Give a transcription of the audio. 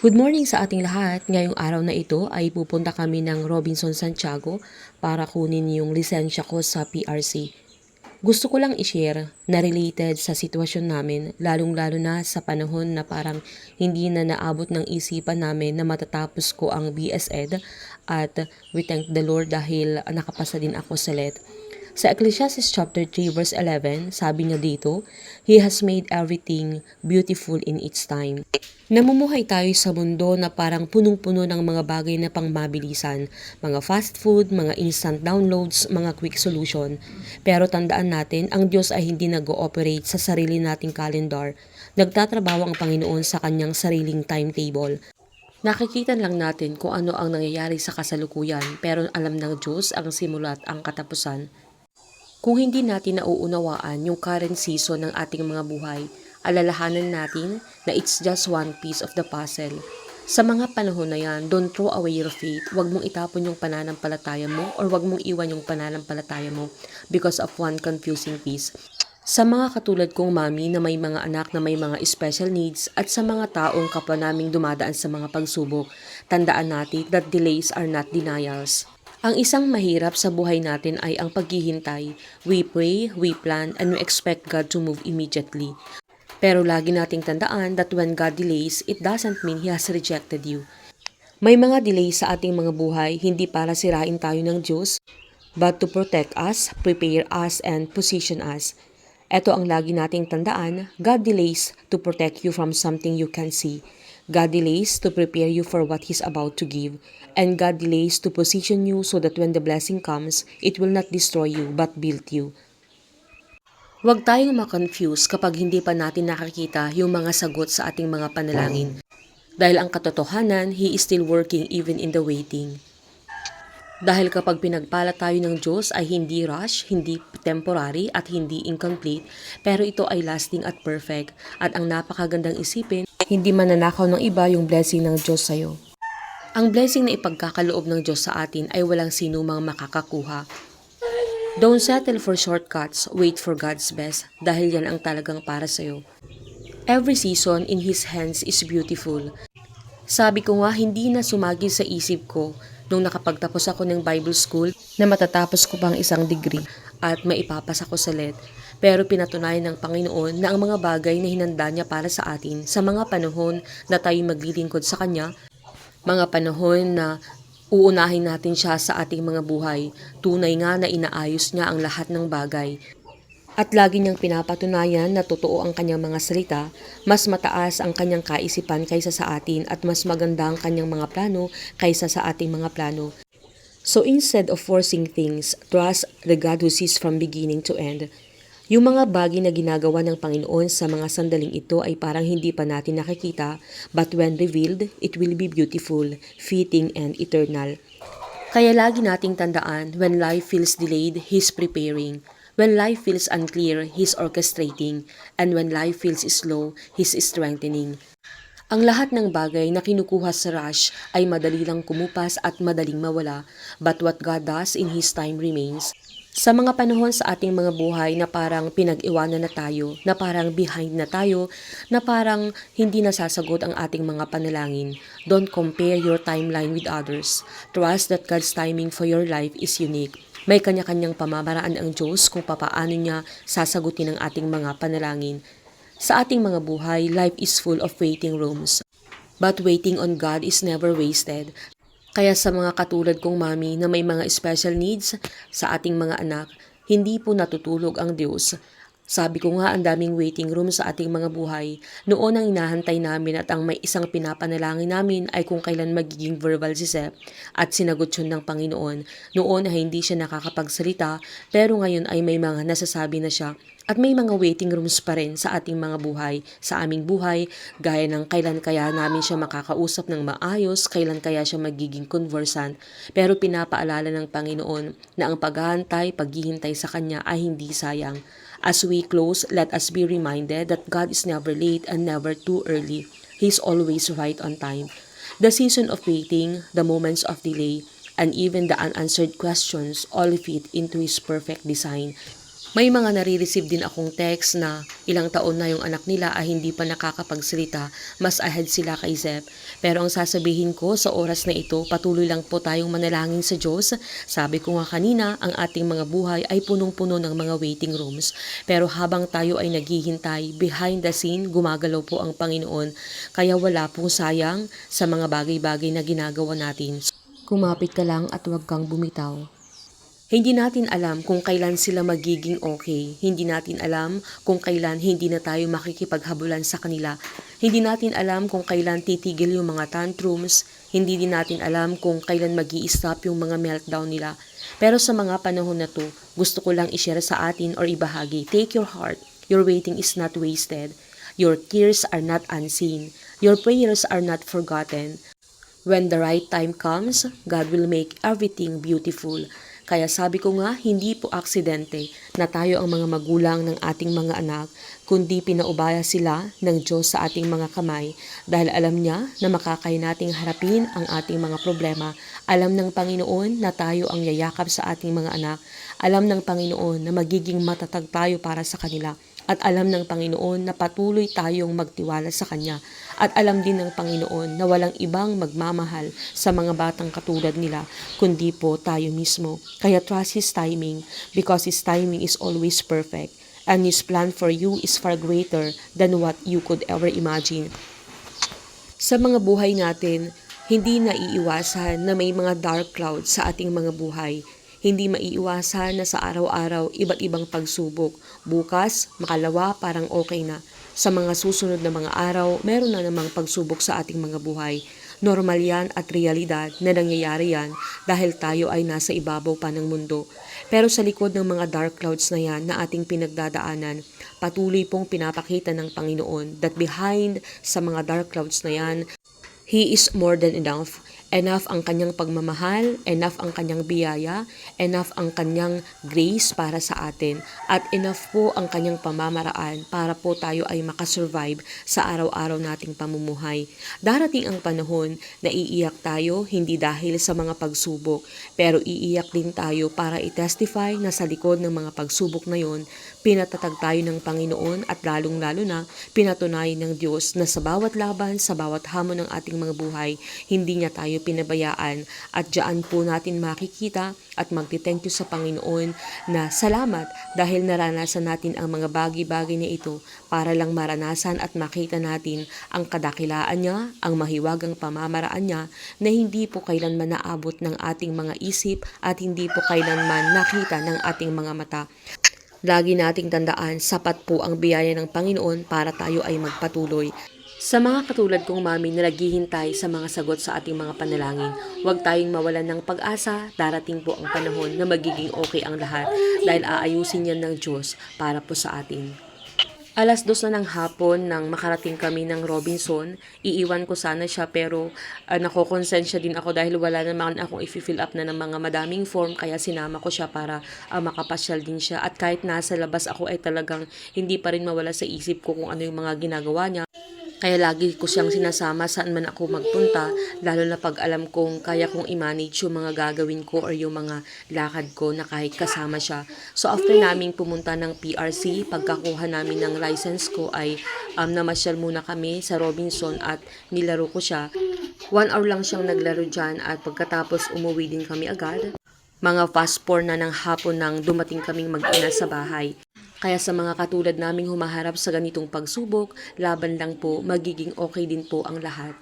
Good morning sa ating lahat. Ngayong araw na ito ay pupunta kami ng Robinson Santiago para kunin yung lisensya ko sa PRC. Gusto ko lang i-share na related sa sitwasyon namin, lalong-lalo na sa panahon na parang hindi na naabot ng isipan namin na matatapos ko ang BSED at we thank the Lord dahil nakapasa din ako sa LET. Sa Ecclesiastes chapter 3 verse 11, sabi niya dito, He has made everything beautiful in its time. Namumuhay tayo sa mundo na parang punong-puno ng mga bagay na pangmabilisan, mga fast food, mga instant downloads, mga quick solution. Pero tandaan natin, ang Diyos ay hindi nag-ooperate sa sarili nating calendar. Nagtatrabaho ang Panginoon sa kanyang sariling timetable. Nakikita lang natin kung ano ang nangyayari sa kasalukuyan, pero alam ng Diyos ang simula at ang katapusan. Kung hindi natin nauunawaan yung current season ng ating mga buhay, alalahanan natin na it's just one piece of the puzzle. Sa mga panahon na yan, don't throw away your faith. Huwag mong itapon yung pananampalataya mo or huwag mong iwan yung pananampalataya mo because of one confusing piece. Sa mga katulad kong mami na may mga anak na may mga special needs at sa mga taong kapwa naming dumadaan sa mga pagsubok, tandaan natin that delays are not denials. Ang isang mahirap sa buhay natin ay ang paghihintay. We pray, we plan, and we expect God to move immediately. Pero lagi nating tandaan that when God delays, it doesn't mean He has rejected you. May mga delays sa ating mga buhay, hindi para sirain tayo ng Diyos, but to protect us, prepare us, and position us. Ito ang lagi nating tandaan, God delays to protect you from something you can see. God delays to prepare you for what He's about to give. And God delays to position you so that when the blessing comes, it will not destroy you but build you. Huwag tayong ma-confuse kapag hindi pa natin nakakita yung mga sagot sa ating mga panalangin. Dahil ang katotohanan, He is still working even in the waiting. Dahil kapag pinagpala tayo ng Diyos ay hindi rush, hindi temporary at hindi incomplete, pero ito ay lasting at perfect. At ang napakagandang isipin, hindi mananakaw ng iba yung blessing ng Diyos sa'yo. Ang blessing na ipagkakaloob ng Diyos sa atin ay walang sino mang makakakuha. Don't settle for shortcuts, wait for God's best dahil yan ang talagang para sa'yo. Every season in His hands is beautiful. Sabi ko nga hindi na sumagi sa isip ko nung nakapagtapos ako ng Bible School na matatapos ko pang isang degree at maipapasa ko sa LET. Pero pinatunayan ng Panginoon na ang mga bagay na hinanda niya para sa atin sa mga panahon na tayo maglilingkod sa Kanya, mga panahon na uunahin natin siya sa ating mga buhay, tunay nga na inaayos niya ang lahat ng bagay. At lagi niyang pinapatunayan na totoo ang kanyang mga salita, mas mataas ang kanyang kaisipan kaysa sa atin at mas maganda ang kanyang mga plano kaysa sa ating mga plano. So instead of forcing things, trust the God who sees from beginning to end. Yung mga bagay na ginagawa ng Panginoon sa mga sandaling ito ay parang hindi pa natin nakikita, but when revealed, it will be beautiful, fitting, and eternal. Kaya lagi nating tandaan, when life feels delayed, He's preparing. When life feels unclear, He's orchestrating. And when life feels slow, He's strengthening. Ang lahat ng bagay na kinukuha sa rush ay madali lang kumupas at madaling mawala, but what God does in His time remains. Sa mga panahon sa ating mga buhay na parang pinag-iwanan na tayo, na parang behind na tayo, na parang hindi nasasagot ang ating mga panalangin, don't compare your timeline with others. Trust that God's timing for your life is unique. May kanya-kanyang pamamaraan ang Diyos kung papaano niya sasagutin ang ating mga panalangin. Sa ating mga buhay, life is full of waiting rooms. But waiting on God is never wasted. Kaya sa mga katulad kong mami na may mga special needs sa ating mga anak, hindi po natutulog ang Diyos. Sabi ko nga ang daming waiting room sa ating mga buhay. Noon ang inahantay namin at ang may isang pinapanalangin namin ay kung kailan magiging verbal si Sep at sinagot yun ng Panginoon. Noon ay hindi siya nakakapagsalita pero ngayon ay may mga nasasabi na siya. At may mga waiting rooms pa rin sa ating mga buhay, sa aming buhay, gaya ng kailan kaya namin siya makakausap ng maayos, kailan kaya siya magiging conversant. Pero pinapaalala ng Panginoon na ang paghahantay, paghihintay sa Kanya ay hindi sayang. As we close, let us be reminded that God is never late and never too early. He is always right on time. The season of waiting, the moments of delay, and even the unanswered questions all fit into His perfect design. May mga nare-receive din akong text na ilang taon na yung anak nila ay hindi pa nakakapagsalita, mas ahead sila kay Zep. Pero ang sasabihin ko sa oras na ito, patuloy lang po tayong manalangin sa Diyos. Sabi ko nga kanina, ang ating mga buhay ay punong-puno ng mga waiting rooms. Pero habang tayo ay naghihintay, behind the scene, gumagalaw po ang Panginoon. Kaya wala pong sayang sa mga bagay-bagay na ginagawa natin. Kumapit ka lang at huwag kang bumitaw. Hindi natin alam kung kailan sila magiging okay. Hindi natin alam kung kailan hindi na tayo makikipaghabulan sa kanila. Hindi natin alam kung kailan titigil yung mga tantrums. Hindi din natin alam kung kailan mag-i-stop yung mga meltdown nila. Pero sa mga panahon na to, gusto ko lang i-share sa atin or ibahagi. Take your heart. Your waiting is not wasted. Your tears are not unseen. Your prayers are not forgotten. When the right time comes, God will make everything beautiful. Kaya sabi ko nga, hindi po aksidente na tayo ang mga magulang ng ating mga anak, kundi pinaubaya sila ng Diyos sa ating mga kamay dahil alam niya na makakaya nating harapin ang ating mga problema. Alam ng Panginoon na tayo ang yayakap sa ating mga anak. Alam ng Panginoon na magiging matatag tayo para sa kanila. At alam ng Panginoon na patuloy tayong magtiwala sa Kanya. At alam din ng Panginoon na walang ibang magmamahal sa mga batang katulad nila, kundi po tayo mismo. Kaya trust His timing, because His timing is always perfect. And His plan for you is far greater than what you could ever imagine. Sa mga buhay natin, hindi naiiwasan na may mga dark clouds sa ating mga buhay. Hindi maiiwasan na sa araw-araw iba't ibang pagsubok. Bukas, makalawa, parang okay na. Sa mga susunod na mga araw, meron na namang pagsubok sa ating mga buhay. Normal yan at realidad na nangyayari yan dahil tayo ay nasa ibabaw pa ng mundo. Pero sa likod ng mga dark clouds na yan na ating pinagdadaanan, patuloy pong pinapakita ng Panginoon that behind sa mga dark clouds na yan, He is more than enough. Enough ang kanyang pagmamahal, enough ang kanyang biyaya, enough ang kanyang grace para sa atin, at enough po ang kanyang pamamaraan para po tayo ay makasurvive sa araw-araw nating pamumuhay. Darating ang panahon na iiyak tayo hindi dahil sa mga pagsubok, pero iiyak din tayo para i-testify na sa likod ng mga pagsubok na yon, pinatatag tayo ng Panginoon at lalong-lalo na pinatunayan ng Diyos na sa bawat laban, sa bawat hamon ng ating mga buhay, hindi niya tayo pinabayaan at diyan po natin makikita at magti-thank you sa Panginoon na salamat dahil naranasan natin ang mga bagay-bagay na ito para lang maranasan at makita natin ang kadakilaan niya, ang mahiwagang pamamaraan niya na hindi po kailanman naabot ng ating mga isip at hindi po kailanman nakita ng ating mga mata. Lagi nating tandaan, sapat po ang biyaya ng Panginoon para tayo ay magpatuloy. Sa mga katulad kong mami na naghihintay sa mga sagot sa ating mga panalangin, huwag tayong mawalan ng pag-asa, darating po ang panahon na magiging okay ang lahat dahil aayusin yan ng Diyos para po sa atin. 2:00 na ng hapon nang makarating kami ng Robinson. Iiwan ko sana siya pero nakokonsensya din ako dahil wala naman akong i-fill up na ng mga madaming form kaya sinama ko siya para makapasyal din siya. At kahit nasa labas ako ay talagang hindi pa rin mawala sa isip ko kung ano yung mga ginagawa niya. Kaya lagi ko siyang sinasama saan man ako magpunta, lalo na pag alam kong kaya kong i-manage yung mga gagawin ko or yung mga lakad ko na kahit kasama siya. So after naming pumunta ng PRC, pagkakuha namin ng license ko ay namasyal muna kami sa Robinson at nilaro ko siya. 1 hour lang siyang naglaro dyan at pagkatapos umuwi din kami agad. Mga fast 4 na ng hapon nang dumating kaming mag-ina sa bahay. Kaya sa mga katulad naming humaharap sa ganitong pagsubok, laban lang po, magiging okay din po ang lahat.